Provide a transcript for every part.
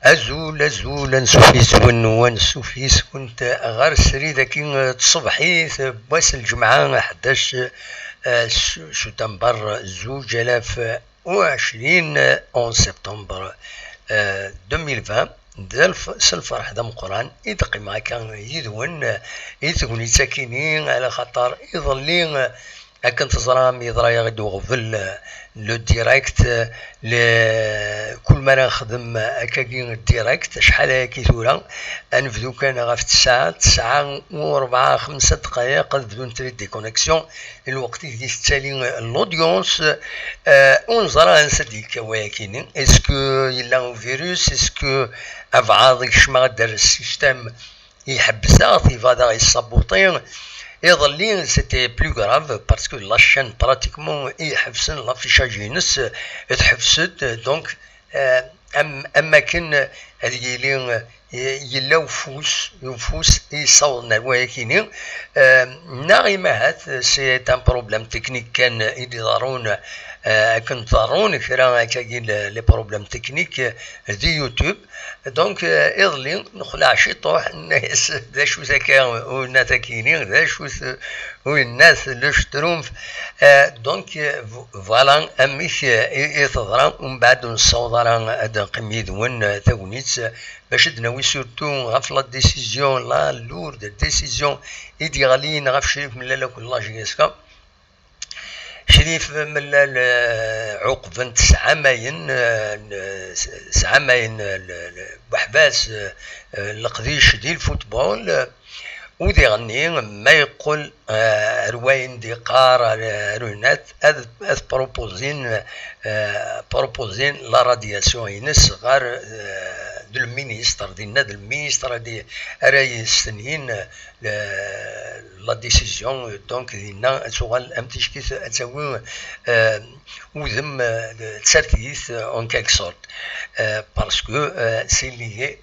أزول نسوفي زون ونسوفي كنت غير سري ذاكي تصبحيت بواس الجمعة 11 سبتمبر 2020 اون سبتمبر 2020 ذا الفرح ذا مقران يدقي ما كان يدون يتكوني ساكنين على خطر يظلين هاكا تزرام يضرا يغدو غفل لو ديريكت كل ما نخدم هكاكي الديريكت شحال هاكي ثورا انفدو كان غاف تسعة وربعة 5 دقايق بدون تريد دي كونيكسيون الوقت اللي تالي الاودينس ونزرا نسدي كواكيني اسكو يلا فيروس اسكو افعاض كشما دار السيستم يحبسها فادا يصابوطين يظلين سيتي بلو غراف باسكو لا شين براتيكمون يحبسن لافيشاج ينس تحبست دونك اما كان هذه لين يلا وفوس يصورنا الواكيني ناغمات سي ان بروبليم تكنيك كان يدارون كنت ضارون كرا كاين لي بروبليم تكنيك دي يوتيوب دونك يظلي نخلع شي طوح الناس ذا شو ذاكا والناس كاينين ذا شو والناس اللي شتروم دونك فوالا اميك يتضرا ومن بعد نصوض راه هذا قميد ون ثونيت باش دناوي سورتو غاف لا ديسيزيون لا لورد ديسيزيون يدي غاليين غاف شريف من لا كل لاجيسكا شريف من عقب 9 ماين بحباس القضيش ديال الفوتبول ودي غني ما يقول رواين دي قار رونات اذ بروبوزين لا رادياسيون ينس غير دو المينيستر ديالنا دو المينيستر هادي راهي سنين لا ديسيزيون دونك ديالنا سوغال امتيش كي تسوي وذم تسرتيث اون كيك سورت باسكو سي ليي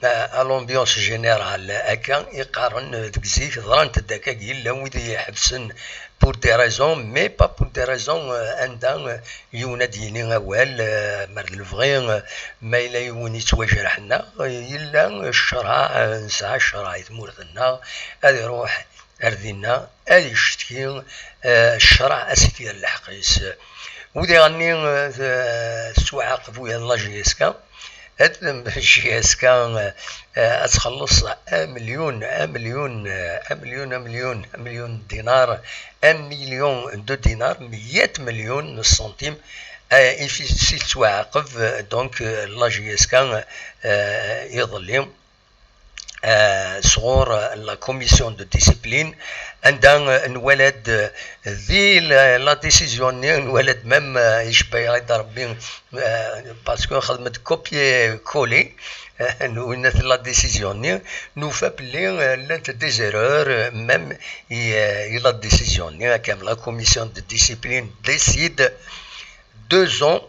à l'ambiance générale هكا يقارن ديك الزيف ضران تداكا يلا ويدي يحبسن pour des raisons mais pas pour des raisons عندها يونا ديني غوال مرد الفغي ما إلا يوني تواجرحنا يلا الشرع نسعى الشرع يتمورثنا هذا يروح أردنا هذا يشتكي الشرع أسيتي الحقيس ودي غني سواع قبويا الله جيسكا جيسكا تخلص مليون دينار 1,000,000 دينار 100 مليون سنتيم في تواعقف دونك لا جيسكا يظلم صغور لا كوميسيون دو ديسيبلين عندها نولد ذي لا ديسيزيون نولد ميم يشبه يضرب بين باسكو خدمت كوبي كولي نولد لا ديسيزيون نوفا بلي لانت دي زيرور ميم لا ديسيزيون كامل لا كوميسيون دو ديسيبلين ديسيد 2 ans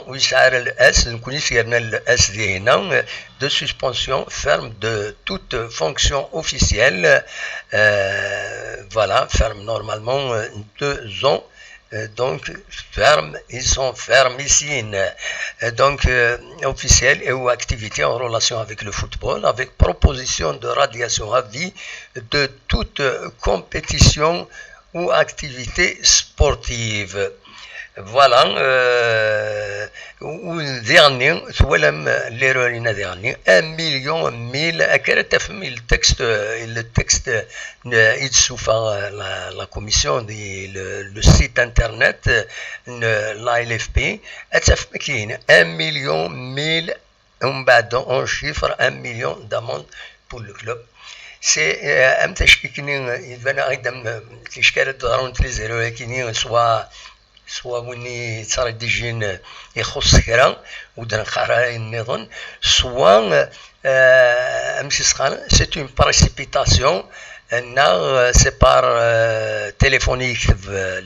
ويسعر الأس نكوني سيرنا الأس دي هنا de suspension ferme de toute fonction officielle voilà ferme normalement 2 ans donc ferme ils sont fermicides donc officielle et ou activité en relation avec le football avec proposition de radiation à vie de toute compétition ou activité sportive. Voilà, ou dernier, voilà l'erreur dernier, 1,000,000, à quel تفهم le texte il souffre la commission le site internet l'ALFP, تفهم كاين 1,000,000 ومن بعد on chiffre 1 million d'amende pour le club. سي ام تشكيكني يبان غير كيشكال ضروري لي زيرو كاينين سوا ويني صار ديجين يخص كرا ودنا قرا النظام سوا امشي سخان سي اون بريسيبيتاسيون نا سي بار تليفونيك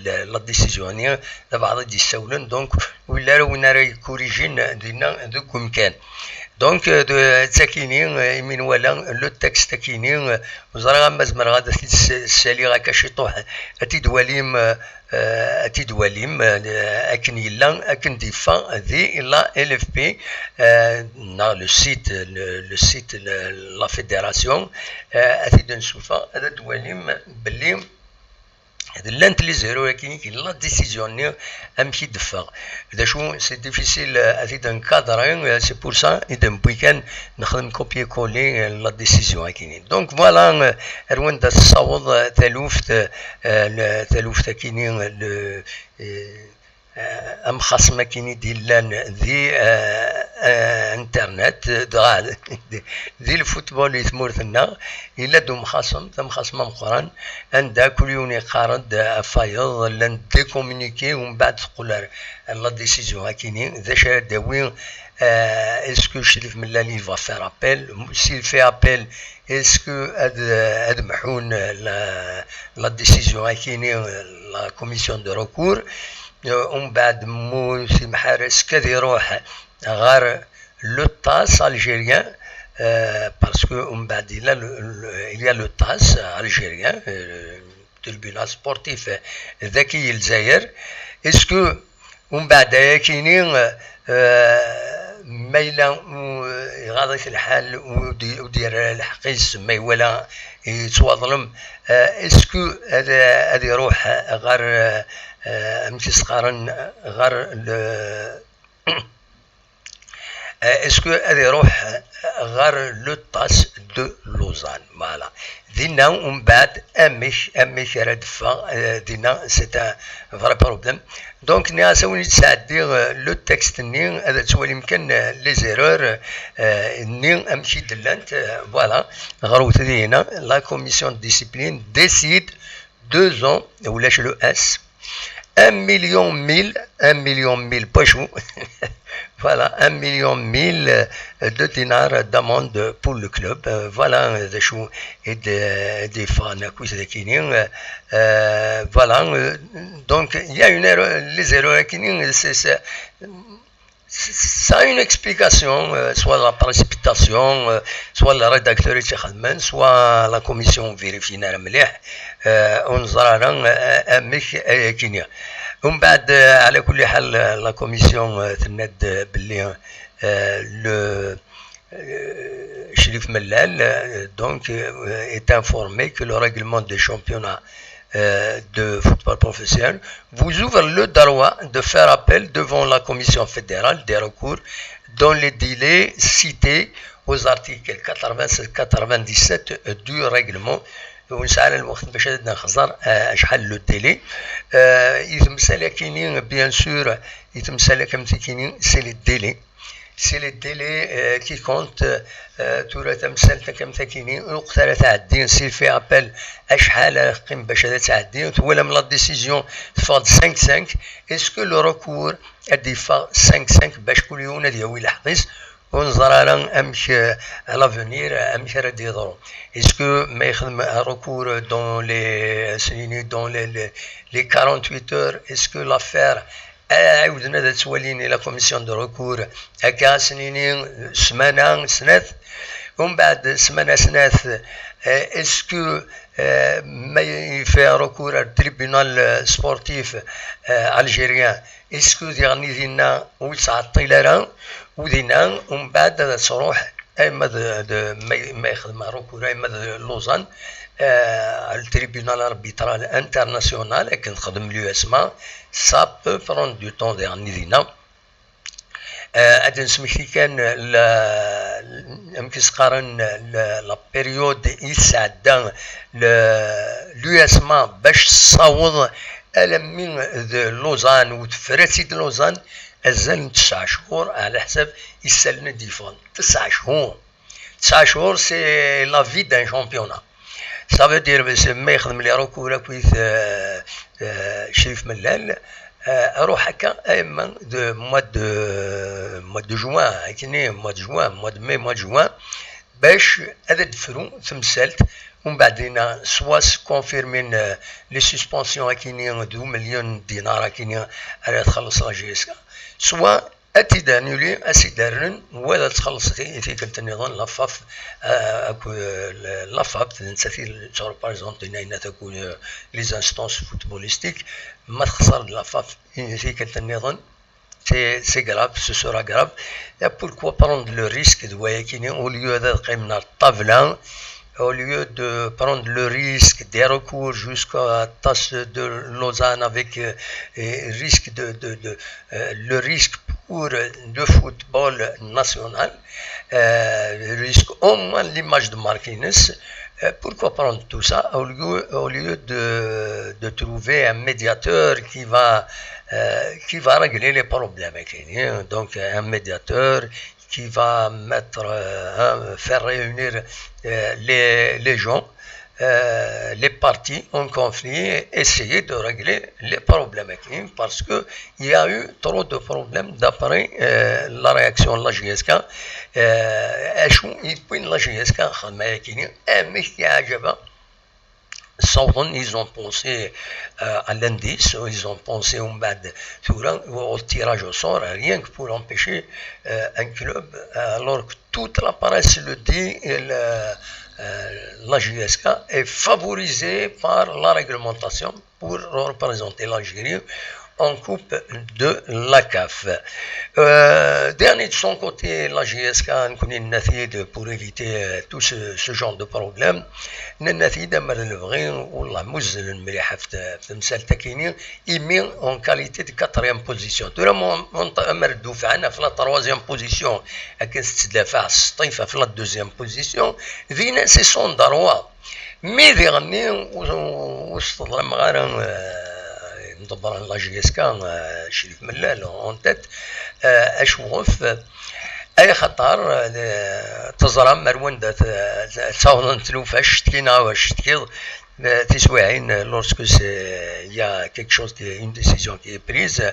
لا ديسيزيون بعض يسولن دونك ولا وين راه كوريجين دينا دوك مكان دونك تاكيني من ولا لو تكست تاكيني وزرا مازمر غادا السالي غاكا شي طوح اتيدواليم اكن يلا اكن ديفا ذي لا ال اف بي لو سيت لا فيدراسيون اتيد نشوفها هذا دواليم باللي لانت لي زيرو لكن لا ديسيزيون امشي دفا هذا شو سي ديفيسيل ازيد نكادرين سي بور سا اذا بويكان نخدم كوبي كولي لا ديسيزيون كاينين دونك فوالا رواندا تصاوض ثالوف كاينين ام خاص كاينين ديال ذي انترنت ذي الفوتبول يثمرثنا الا دوم خاصم مقران عندها كل يوم يقارد فايض لان دي كومونيكي ومن بعد تقول لا ديسيزيون كاينين ذا شا داوي اسكو شريف من لالي فا فير ابيل سيل في ابيل اسكو هاد محون لا ديسيزيون كاينين لا كوميسيون دو ريكور ومن بعد موسي محارس كذا يروح غير لو طاس الجيريان باسكو ومن بعد il لو طاس الجيريان تربينال سبورتيف ذكي الجزائر اسكو ومن بعد كاينين ميلا غاضي الحال ودير الحقيس ما ولا يتواظلم اسكو هذا يروح غير مشي صغارن غير اسكو هذا يروح غير لو طاس دو لوزان فوالا دينا ومن بعد امش راه دفا دينا سي ان فري بروبليم دونك ني اسوني تساعدي لو تكست ني هذا تولي يمكن لي زيرور ني امشي دلانت فوالا غروت هنا لا كوميسيون ديسيبلين ديسيد 2 ans ولاش لو اس 1 million mille pochons voilà 1 million mille de dinars d'amende pour le club voilà des choux et des fans voilà donc il y a une erreur les erreurs qui ça a une explication, soit la précipitation, soit le rédacteur soit la commission vérifie on زرارا مش كينيا ومن بعد على كل حال لا كوميسيون تند باللي لو شريف ملال donc est informé que le règlement des championnats de football professionnel vous ouvre le droit de faire appel devant la commission fédérale des recours dans les délais cités aux articles 96-97 du règlement ونسعى الوقت باش نخزر شحال لو ديلي يتمثل كاينين بيان سور يتمثل كم كاينين سي لي ديلي كي كونت تورا تمثل كم كاينين وقت راه تعدي سير في ابل اشحال قيم باش تعدي ولا من لا ديسيزيون تفاض 5 اسكو لو ريكور ادي فا 5 باش كل يوم ديال الحقيس ونزرارا امشي لافونير امشي راه يضرو اسكو ما يخدم ريكور دون لي سنين دون لي 48 اور اسكو لافير عاودنا توليني لا كوميسيون دو ريكور هكا سنين سمانه سنات ومن بعد سمانه سنات اسكو ما يفي ريكور التريبيونال سبورتيف الجيريان اسكو ديالني دينا وتعطيل ودينا ومن بعد تروح اما ما يخدم ريكور اما لوزان التريبيونال اربيترال انترناسيونال لكن نخدم اليو اسما سا بو برون دو طون ديالني دينا هاد نسميكي كان يمكن تقارن لا بيريود يسعد اليو اسما باش تصاوض من لوزان وتفراتي لوزان أزال 9 شهور على حساب يسالنا ديفون 9 شهور سي لا في دان شامبيونا صافي دير ما يخدم لي ركوره كويس شريف ملال اروح هكا اما دو موا دو جوان كيني موا دو جوان موا دو مي موا دو جوان باش هذا الفرو تمثلت ومن بعدين سوا كونفيرمين لي سسبونسيون كاينين 2 مليون دينار كاينين على تخلص لا جي اس كا سوا اتدانولي اسيدارن ولا تخلص في كنت النظام لافاف اكو لافاف تنسفي شهر باريزونت هنا تكون لي انستونس فوتبوليستيك ما تخسر لافاف في كنت النظام c'est grave, ce sera grave. Et pourquoi prendre le risque de voyager au lieu d'être comme dans Tavelin, au lieu de prendre le risque des recours jusqu'à Tasse de Lausanne avec le risque pour le football national, risque au moins l'image de Marquinhos. Pourquoi prendre tout ça au lieu de trouver un médiateur qui va régler les problèmes. Donc un médiateur qui va faire réunir les gens, les parties en conflit, et essayer de régler les problèmes. Parce qu'il y a eu trop de problèmes d'après la réaction de la JSK. La JSK ils ont pensé à l'indice, ils ont pensé au tirage au sort, rien que pour empêcher un club, alors que toute la presse le dit, la JSK est favorisée par la réglementation pour représenter l'Algérie en coupe de la CAF. Dernier de son côté, la JSK a connu une nathide pour éviter tout ce genre de problème. Une nathide il met en qualité de 4e position. Tout le monde a la 3e position, la 2e position. C'est son droit. Mais dernier, طبعا لا جي اس كان شريف ملال اون تيت اشوف اي خطر تزرم مروان تصاون تلوفاش تكينا واش تكيض تسويعين lorsque il y a quelque chose qui est une décision qui est prise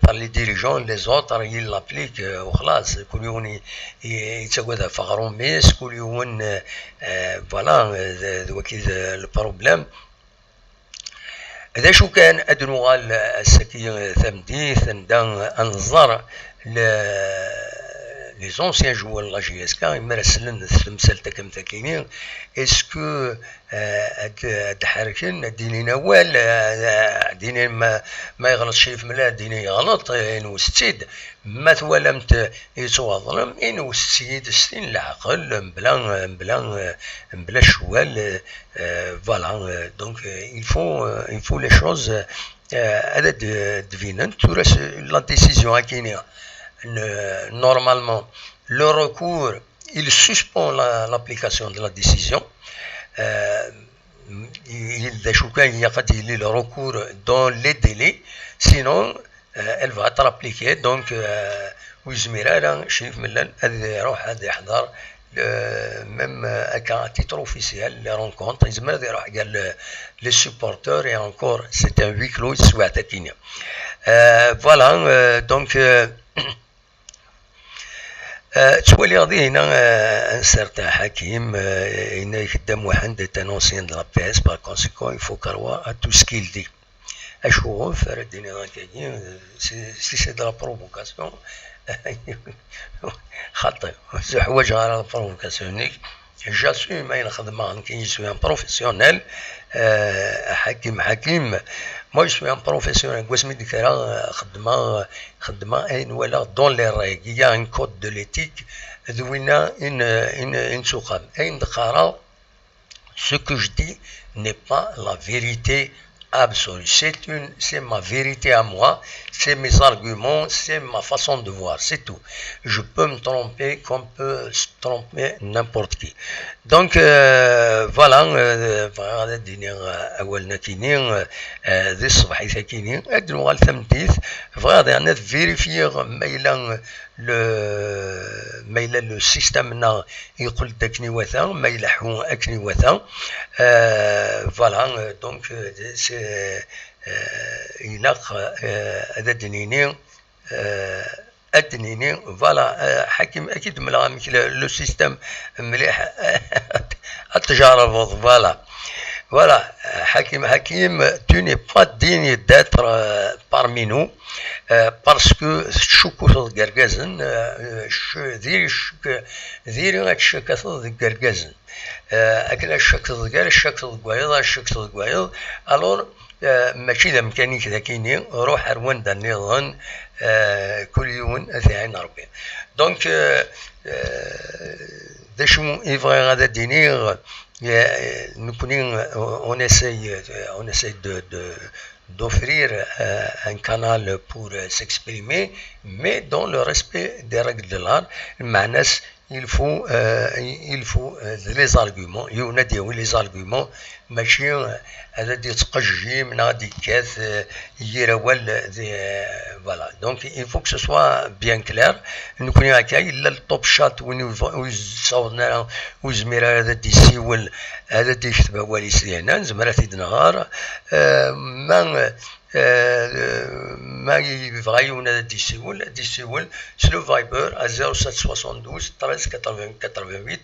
par les dirigeants les autres ils l'appliquent وخلاص كل يوم يتسوى ذا فغرون ميس كل يوم فوالا وكيد البروبليم إذا شو كان أدنوغال السكي ثمدي ثندان أنظر les anciens joueurs de la JSK يمارسلن ثمثال تكم ثكينين اسكو تحركن ديني نوال ديني ما يغلط شريف ملا ديني يغلط انو ستيد ما تولمت يسوى ظلم انو السيد ستين العقل بلا شوال فوالا دونك il faut les choses هذا دفينن تورس لا ديسيزيون هكينيا normalement le recours il suspend l'application de la décision il y a le recours dans les délais sinon elle va être appliquée donc وزميرة شريف ملال هذا يروح هذا يحضر même à titre officiel les rencontres يزمر هذا يروح قال les supporters et encore c'est un huis clos سواء تكينيا voilà donc تولي غادي هنا ان سارتان حكيم هنا يخدم واحد est un ancien de la PS par conséquent il faut croire à tout ce qu'il dit اشوف فرديني غاكاين سي سي دو لا بروفوكاسيون خطير حوايج على البروفوكاسيون جاسوم اين خدمه كي سوي ان بروفيسيونيل حكيم moi je suis un professionnel قسمي ديك راه خدمه اين ولا دون لي ريغ il y a un code de l'éthique دوينا ان سوقام اين دقاره ce que je dis n'est pas la vérité absolue c'est ma vérité à moi c'est mes arguments c'est ma façon de voir c'est tout je peux me tromper comme peut se tromper n'importe qui donc voilà هذا الدنيا اولنا كاينين ذي الصباح كاينين ادنو غال ثمتيث غادي يعني فيريفير مايلا لو سيستمنا يقول داكني وثا مايلا حو اكني وثا فوالا دونك سي يلاق هذا دنيني الدنيني فوالا حكيم اكيد ملغا لو سيستم مليح التجارب فوالا Voilà, Hakim, tu n'es pas digne d'être parmi nous parce que تشكو تقرقزن ذيري غتشكا تقرقزن أكل الشك تقال الشك تقويض الشك تقويض ألور ماشي ذا مكانيك ذاكيني روح رواندا النظام كل يوم أثنين ربي دونك ذا شو يبغي غادا دينير on essaye d'offrir un canal pour s'exprimer, mais dans le respect des règles de l'art. Il faut les arguments, les arguments, voilà. Donc il faut que ce soit bien clair. Nous connaissons qu'il y a le top shot où nous صورنا وزميرة هذا ديسيول هذا ديشتبه والي سيانا زمراتي دنهار ما يبغيون هذا ديسيول سلو فايبر à 0772 13 88 88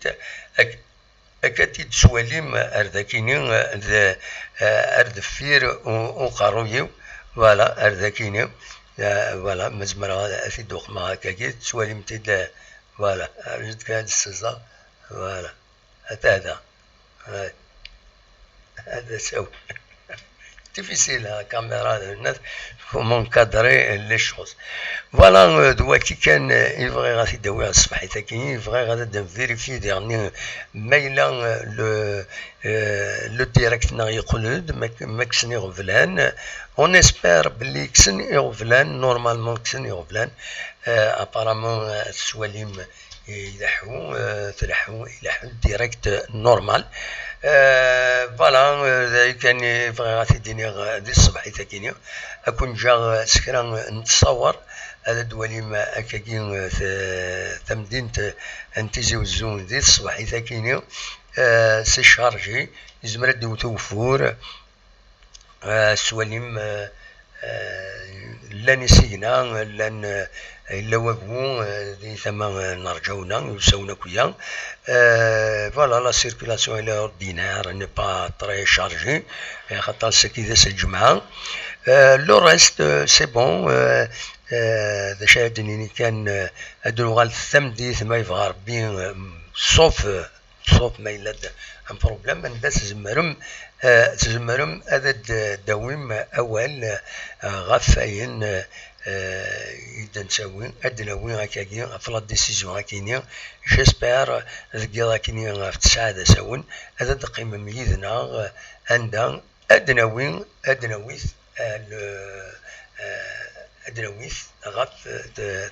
أكاتيد سواليم أرداكيني أردفير وقارويو فوالا أرداكيني فوالا مزمرة في دوق ما هكاكي سواليم تيد فوالا جد كان السزا فوالا هذا سوي difficile la caméra الناس comment cadrer les choses voilà دلوقتي كان يبغي غادي يداوي على الصباحية كاين يبغي غادي فيريفي ديرني مايلا لو ديريكت نا يقولد ما كسني غفلان on espère بلي كسني غفلان نورمالمون كسني غفلان apparemment السواليم يلحو ديريكت نورمال فوالا كان يبغي غادي يديني دي الصباحية كاين أكون جا سكرا نتصور هذا دواليم أكاكين تمدينة انتيزي وزون دي الصباحية كاين سي شارجي يزمر دوتو فور سواليم لان سينا لان إلا وابو دي ثما نرجعونا يساونا كويا فوالا لا سيركولاسيون إلى اوردينير ني با تري شارجي خاطر سكيدة الجمعة لو ريست سي بون ذا شاهدني كان هادو الغال الثمدي ثما يبغى ربي صوف ما إلا ان بروبليم نداس تزمرم هذا داويم أول غفاين إذا نسوي أدناوي هكاكي في لا ديسيزيون هكيني جيسبير ذكي هكيني في تسعة ساون هذا دقيمة ميزنا عندها أدناوي غف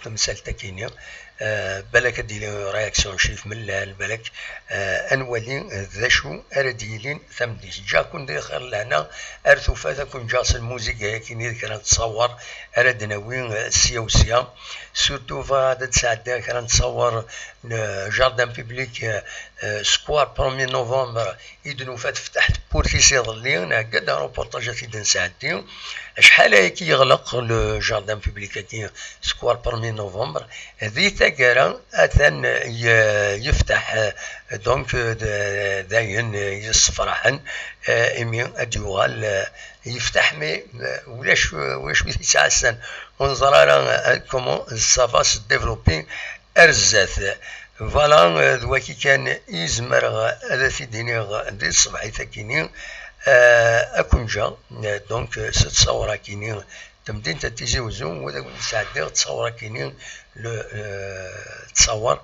تمثال تكيني بالك ديلي رياكسيون شريف ملال بالك انولي ذا شو ارديلين ثمدي جا كون داخل لهنا ارثو فاذا كون جاس الموسيقى كي كان تصور اردناوي سيا سورتو فهاد ساعه كان نتصور جاردان بيبليك سكوار 1 نوفمبر يدنو فتحت بورتي سيظلين هكذا روبورتاجات يدن ساعتين شحال هيك يغلق لو جاردان بيبليك كي سكوار 1 نوفمبر ذي تاكرا اثن يفتح دونك داين يصفرحن امي اديوال يفتح مي واش يتعسن ونظر على كومون سافا سو ديفلوبي ارزات فوالا دواكي كان يزمر هذا في ديني دي الصباحي تاكيني اكون جا دونك تصور كيني تمدين تتيزي وزوم وذاك ساعه تصور كيني تصور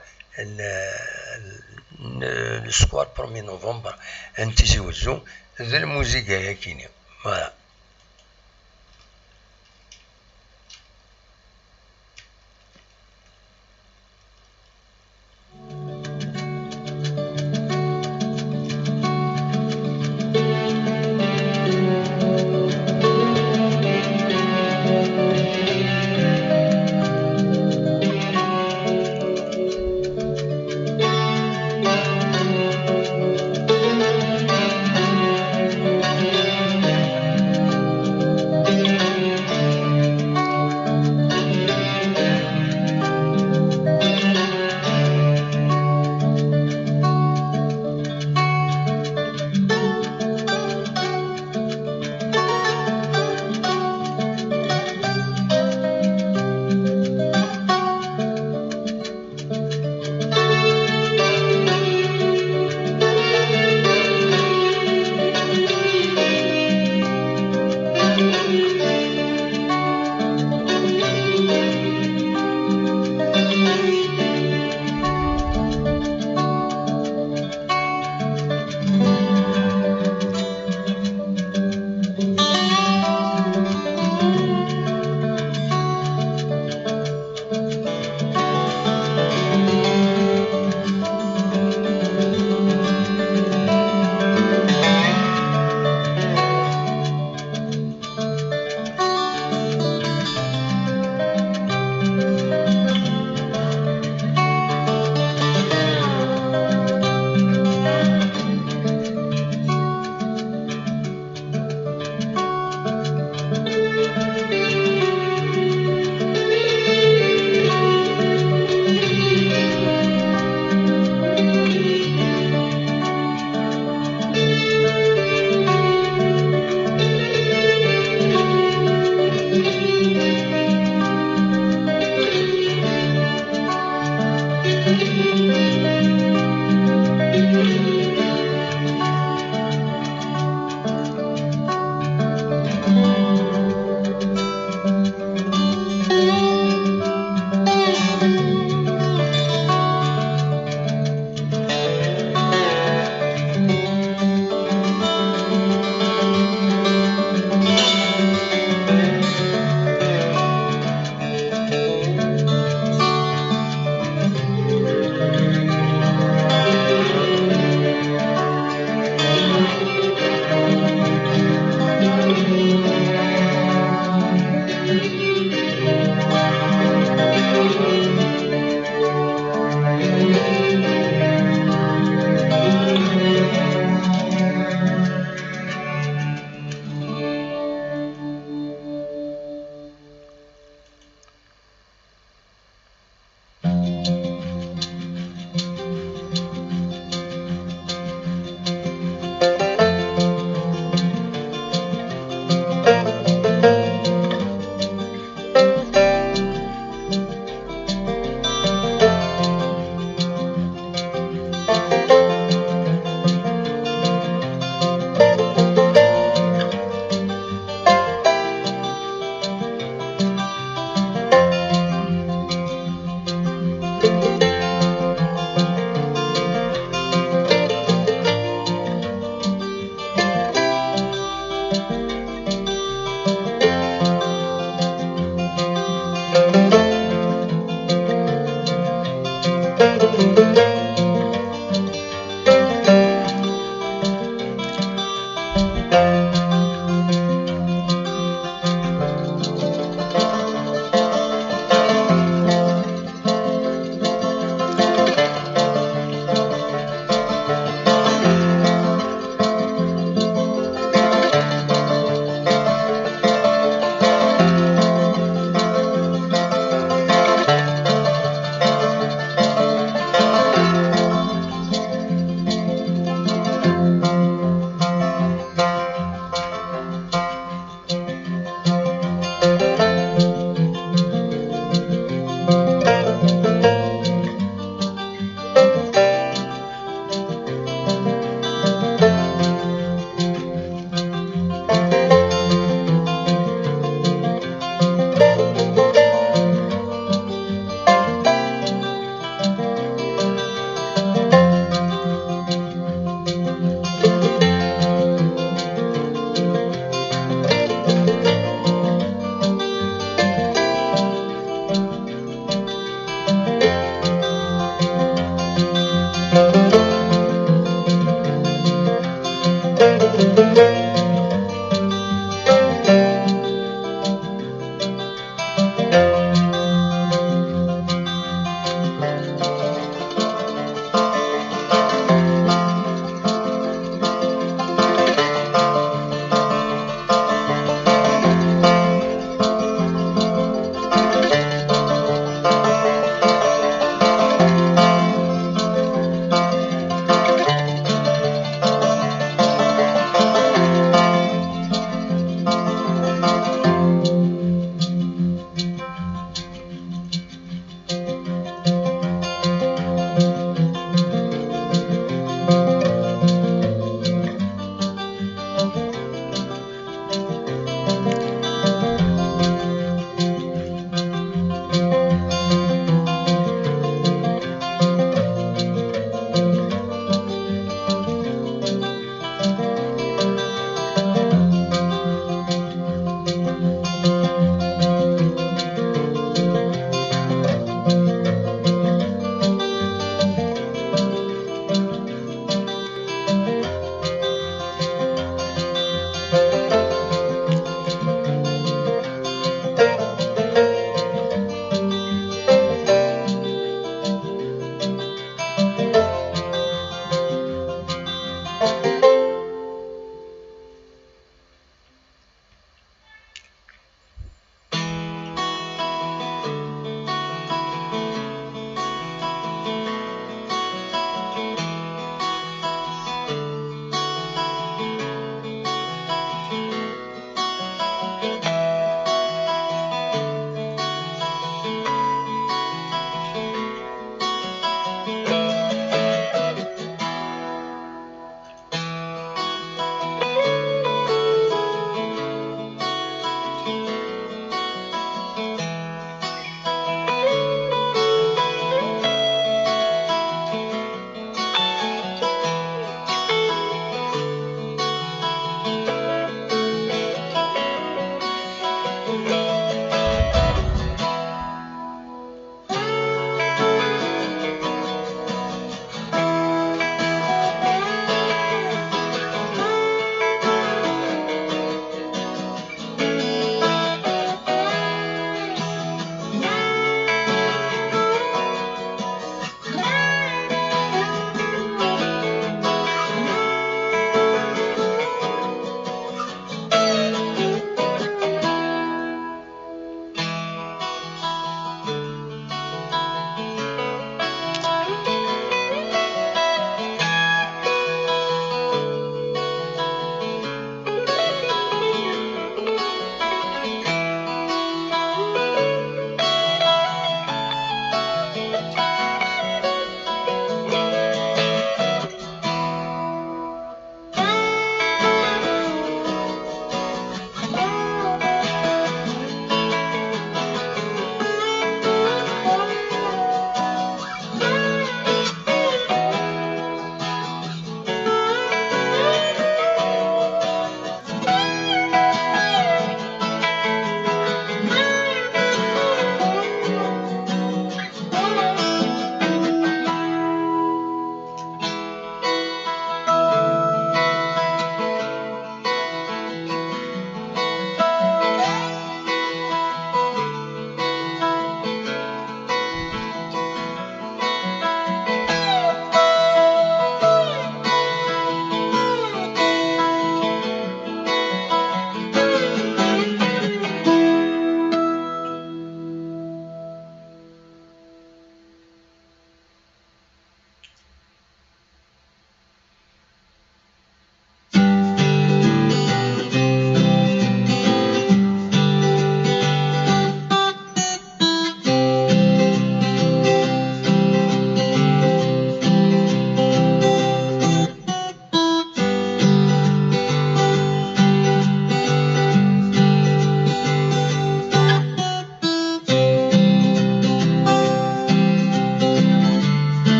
السكوار 1 نوفمبر انتيزي وزوم ذا الموسيقى كيني فوالا